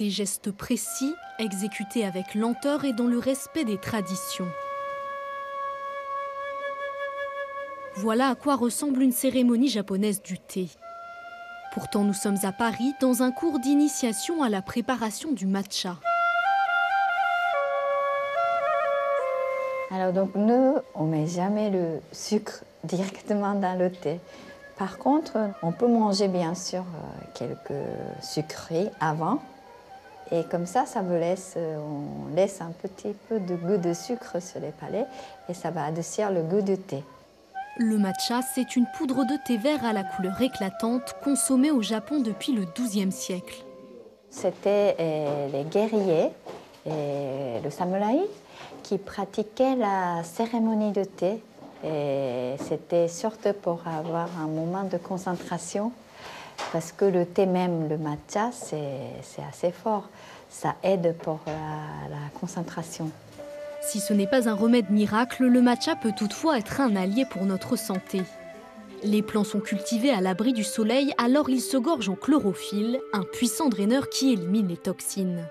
Des gestes précis, exécutés avec lenteur et dans le respect des traditions. Voilà à quoi ressemble une cérémonie japonaise du thé. Pourtant, nous sommes à Paris dans un cours d'initiation à la préparation du matcha. Alors donc nous, on ne met jamais le sucre directement dans le thé. Par contre, on peut manger bien sûr quelques sucreries avant. Et comme ça on laisse un petit peu de goût de sucre sur les palais et ça va adoucir le goût du thé. Le matcha, c'est une poudre de thé vert à la couleur éclatante consommée au Japon depuis le XIIe siècle. C'était les guerriers et le samouraï qui pratiquaient la cérémonie de thé. Et c'était surtout pour avoir un moment de concentration parce que le thé même, le matcha, c'est assez fort. Ça aide pour la concentration. Si ce n'est pas un remède miracle, le matcha peut toutefois être un allié pour notre santé. Les plants sont cultivés à l'abri du soleil, alors ils se gorgent en chlorophylle, un puissant draineur qui élimine les toxines.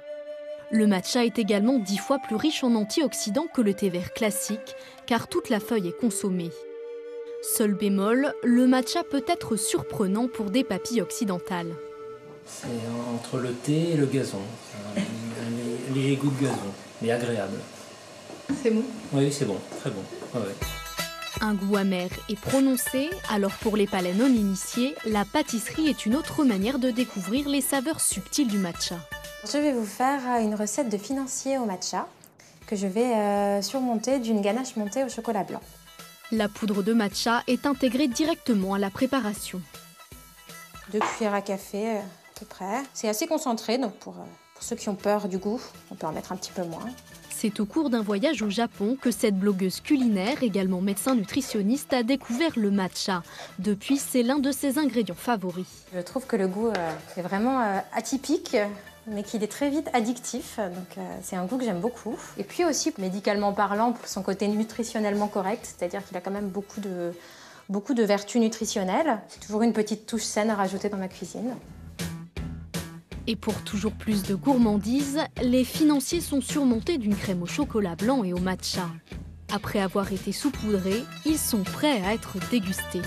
Le matcha est également 10 fois plus riche en antioxydants que le thé vert classique, car toute la feuille est consommée. Seul bémol, le matcha peut être surprenant pour des papilles occidentales. C'est entre le thé et le gazon, un léger goût de gazon, mais agréable. C'est bon? Oui, c'est bon, très bon. Ouais. Un goût amer et prononcé, alors pour les palais non initiés, la pâtisserie est une autre manière de découvrir les saveurs subtiles du matcha. Je vais vous faire une recette de financier au matcha que je vais surmonter d'une ganache montée au chocolat blanc. La poudre de matcha est intégrée directement à la préparation. 2 cuillères à café à peu près. C'est assez concentré, donc pour ceux qui ont peur du goût, on peut en mettre un petit peu moins. C'est au cours d'un voyage au Japon que cette blogueuse culinaire, également médecin nutritionniste, a découvert le matcha. Depuis, c'est l'un de ses ingrédients favoris. Je trouve que le goût est vraiment atypique, mais qu'il est très vite addictif. Donc c'est un goût que j'aime beaucoup. Et puis aussi, médicalement parlant, pour son côté nutritionnellement correct, c'est-à-dire qu'il a quand même beaucoup de vertus nutritionnelles. C'est toujours une petite touche saine à rajouter dans ma cuisine. Et pour toujours plus de gourmandise, les financiers sont surmontés d'une crème au chocolat blanc et au matcha. Après avoir été saupoudrés, ils sont prêts à être dégustés.